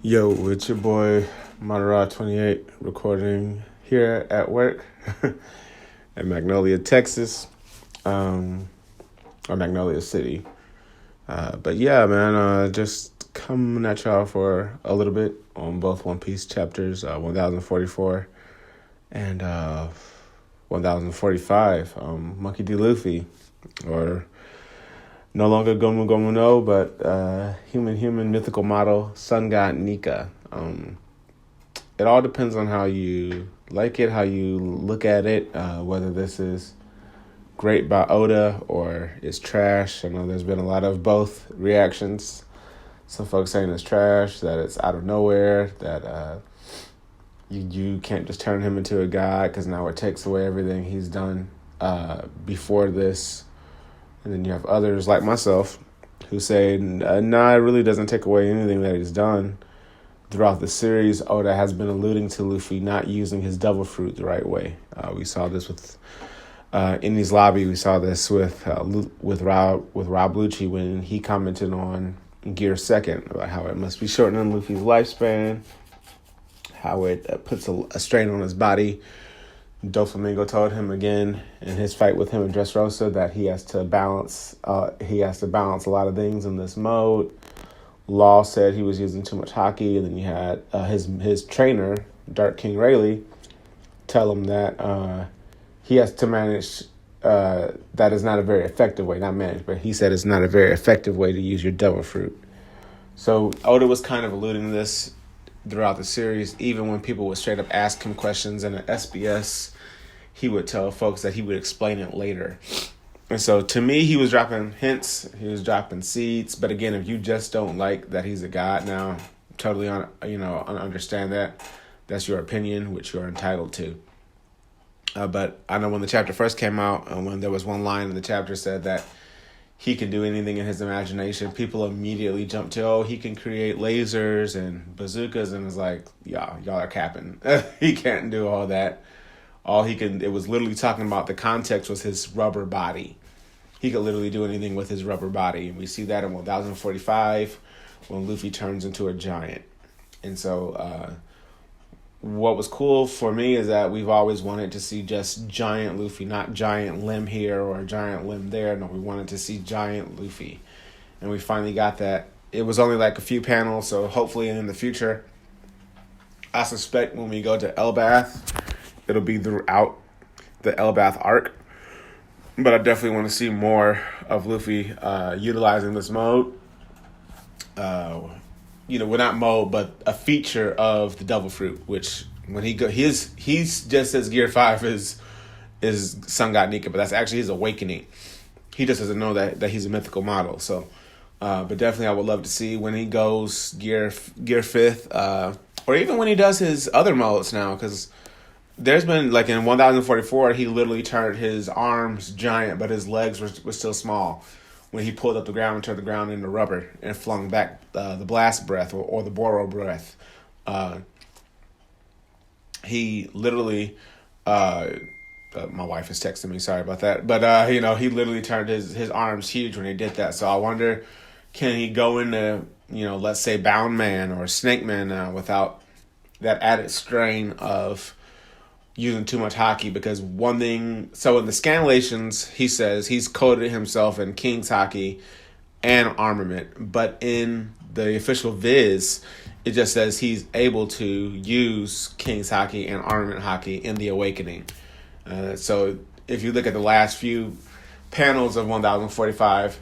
Yo, it's your boy Madara28 recording here at work at Magnolia, Texas, or Magnolia City. But yeah, man, just coming at y'all for a little bit on both One Piece chapters, 1044 and 1045, Monkey D. Luffy, or no longer Gomu Gomu no, but human mythical model, Sun God Nika. It all depends on how you like it, how you look at it, whether this is great by Oda or it's trash. I know there's been a lot of both reactions. Some folks saying it's trash, that it's out of nowhere, that you can't just turn him into a god because now it takes away everything he's done before this. And then you have others like myself who say, nah, it really doesn't take away anything that he's done. Throughout the series, Oda has been alluding to Luffy not using his devil fruit the right way. We saw this with Enies Lobby. We saw this with Rob Lucci when he commented on Gear Second about how it must be shortening Luffy's lifespan, how it puts a strain on his body. Doflamingo told him again in his fight with him and Dressrosa that he has to balance. He has to balance a lot of things in this mode. Law said he was using too much hockey, and then you had his trainer, Dark King Rayleigh, tell him that he has to manage. That is not a very effective way, not manage, but he said it's not a very effective way to use your devil fruit. So Oda was kind of alluding to this throughout the series. Even when people would straight up ask him questions in an SBS, he would tell folks that he would explain it later. And so to me, he was dropping hints, he was dropping seeds. But again, if you just don't like that he's a god now, totally understand that. That's your opinion, which you're entitled to. But I know when the chapter first came out, when there was one line in the chapter said that he can do anything in his imagination, people immediately jumped to, he can create lasers and bazookas, and it's like, y'all are capping. He can't do all that. It was literally talking about the context was his rubber body. He could literally do anything with his rubber body. And we see that in 1045 when Luffy turns into a giant. And so what was cool for me is that we've always wanted to see just giant Luffy, not giant limb here or giant limb there. No, we wanted to see giant Luffy. And we finally got that. It was only like a few panels, so hopefully in the future, I suspect when we go to Elbath, it'll be throughout the Elbath arc. But I definitely want to see more of Luffy utilizing this mode. Well, not mode, but a feature of the Devil Fruit, which when he's just as Gear 5 is Sun God Nika, but that's actually his awakening. He just doesn't know that he's a mythical model. So, but definitely I would love to see when he goes Gear 5th, or even when he does his other modes now, because there's been, like in 1044, he literally turned his arms giant, but his legs were still small. When he pulled up the ground and turned the ground into rubber and flung back the blast breath or the Boro breath. He literally, my wife is texting me, sorry about that. But, he literally turned his arms huge when he did that. So I wonder, can he go into, let's say Bound Man or Snake Man now without that added strain of using too much hockey? Because one thing, so in the scanlations, he says he's coded himself in King's hockey and armament, but in the official viz, it just says he's able to use King's hockey and armament hockey in the awakening. So if you look at the last few panels of 1045,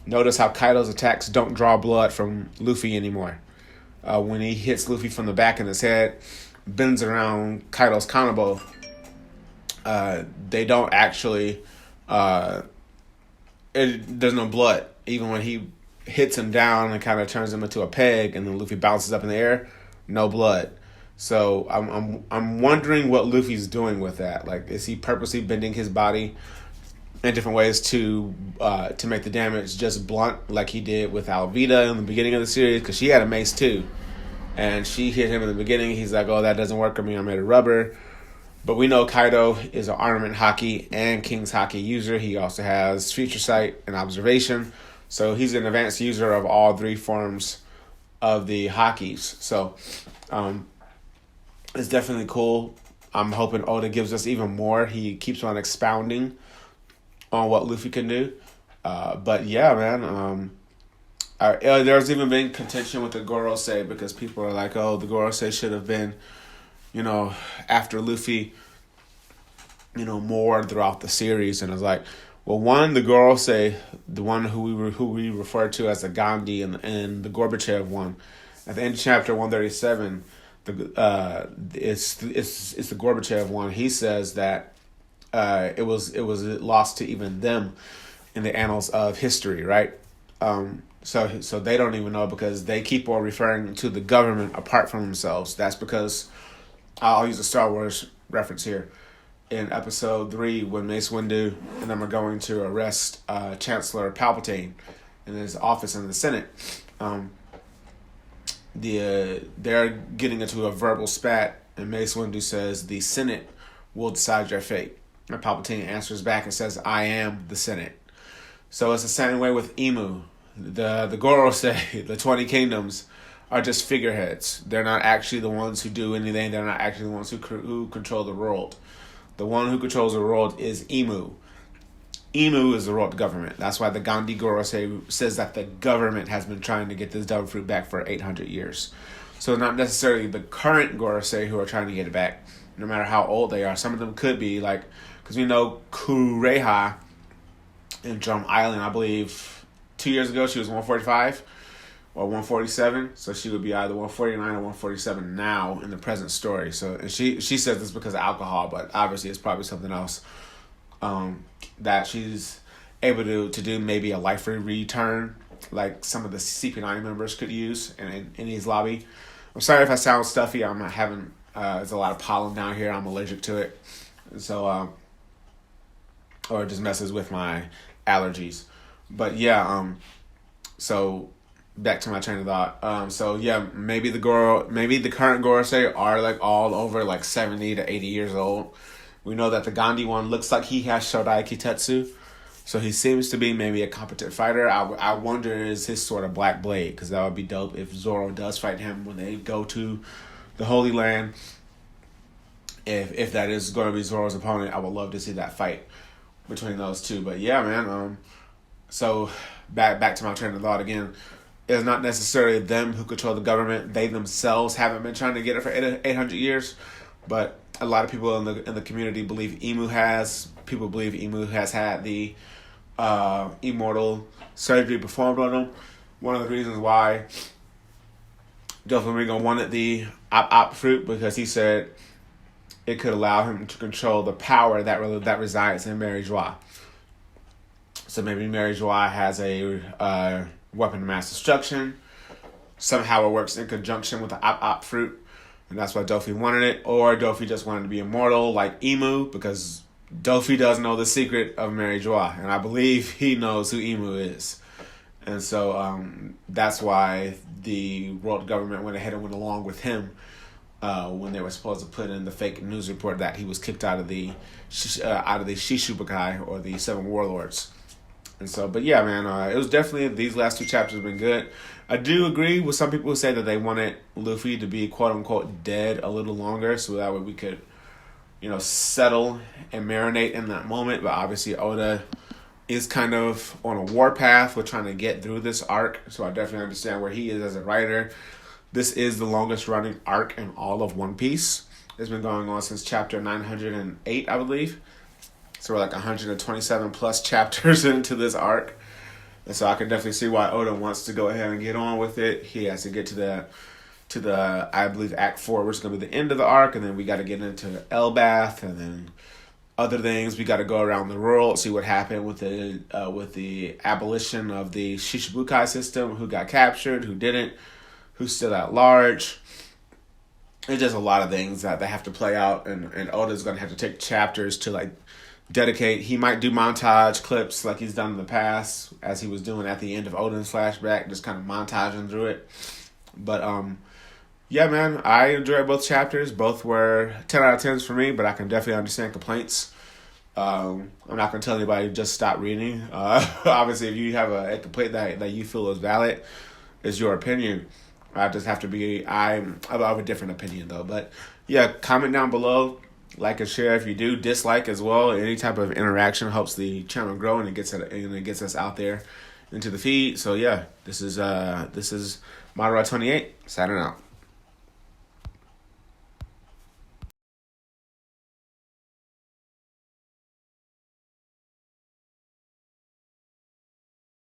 notice how Kaido's attacks don't draw blood from Luffy anymore. When he hits Luffy from the back in his head, bends around Kaido's Kanabo, they don't actually, there's no blood. Even when he hits him down and kind of turns him into a peg and then Luffy bounces up in the air, no blood. So I'm wondering what Luffy's doing with that. Like, is he purposely bending his body in different ways to make the damage just blunt, like he did with Alvida in the beginning of the series? Because she had a mace too. And she hit him in the beginning. He's like, oh, that doesn't work for me. I'm made of rubber. But we know Kaido is an armament hockey and King's hockey user. He also has future sight and observation. So he's an advanced user of all three forms of the Hakis. So it's definitely cool. I'm hoping Oda gives us even more. He keeps on expounding on what Luffy can do. But yeah, man. There's even been contention with the Gorosei because people are like, oh, the Gorosei should have been, after Luffy, more throughout the series. And it's like, well, one, the Gorosei, the one who we refer to as the Gandhi and the Gorbachev one, at the end of chapter 137, it's the Gorbachev one. He says that it was lost to even them in the annals of history, right? So they don't even know because they keep on referring to the government apart from themselves. That's because I'll use a Star Wars reference here. In episode 3, when Mace Windu and them are going to arrest Chancellor Palpatine in his office in the Senate, they're getting into a verbal spat, and Mace Windu says, "The Senate will decide your fate." And Palpatine answers back and says, "I am the Senate." So it's the same way with Emu. The Gorosei, the 20 Kingdoms, are just figureheads. They're not actually the ones who do anything. They're not actually the ones who control the world. The one who controls the world is Emu. Emu is the world government. That's why the Gandhi Gorosei says that the government has been trying to get this devil fruit back for 800 years. So not necessarily the current Gorosei who are trying to get it back, no matter how old they are. Some of them could be, like, because we know Kureha in Drum Island, I believe 2 years ago, she was 145 or 147. So she would be either 149 or 147 now in the present story. So, and she says this because of alcohol, but obviously it's probably something else. That she's able to do maybe a life return, like some of the CP9 members could use in his lobby. I'm sorry if I sound stuffy. I'm not having, there's a lot of pollen down here. I'm allergic to it. So, or it just messes with my allergies. But yeah, so back to my train of thought. So yeah, maybe the current Gorosei are like all over like 70 to 80 years old. We know that the Gandhi one looks like he has Shodai Kitetsu. So he seems to be maybe a competent fighter. I wonder is his sort of Black Blade, because that would be dope if Zoro does fight him when they go to the Holy Land. If that is going to be Zoro's opponent, I would love to see that fight between those two. But yeah, man. So back to my train of thought again. It's not necessarily them who control the government. They themselves haven't been trying to get it for 800 years. But a lot of people in the community believe Emu has. People believe Emu has had the immortal surgery performed on him. One of the reasons why Doflamingo wanted the Op fruit, because he said it could allow him to control the power that resides in Mary Joie. So maybe Mary Joie has a weapon of mass destruction. Somehow it works in conjunction with the Op fruit. And that's why Dofi wanted it. Or Dofi just wanted to be immortal like Emu, because Dofi does know the secret of Mary Joie. And I believe he knows who Emu is. And so that's why the world government went ahead and went along with him when they were supposed to put in the fake news report that he was kicked out of the Shishibukai, or the Seven Warlords. And so, but yeah, man, it was definitely, these last 2 chapters have been good. I do agree with some people who say that they wanted Luffy to be quote unquote dead a little longer, so that way we could, settle and marinate in that moment. But obviously Oda is kind of on a warpath with trying to get through this arc, so I definitely understand where he is as a writer. This is the longest running arc in all of One Piece. It's been going on since chapter 908, I believe. So we're like 127 plus chapters into this arc. And so I can definitely see why Oda wants to go ahead and get on with it. He has to get to the I believe Act 4, which is going to be the end of the arc. And then we got to get into Elbath and then other things. We got to go around the world, see what happened with the abolition of the Shishibukai system, who got captured, who didn't, who's still at large. There's just a lot of things that they have to play out. And Oda's going to have to take chapters to like dedicate. He might do montage clips like he's done in the past, as he was doing at the end of Oden's flashback, just kind of montaging through it. But yeah, man, I enjoyed both chapters. Both were 10 out of 10s for me, but I can definitely understand complaints. I'm not going to tell anybody to just stop reading. Obviously, if you have a complaint that you feel is valid, it's your opinion. I just have to be. I'm of a different opinion though. But yeah, comment down below, like and share if you do. Dislike as well. Any type of interaction helps the channel grow and it gets us out there into the feed. So yeah, this is Moderate 28 signing out.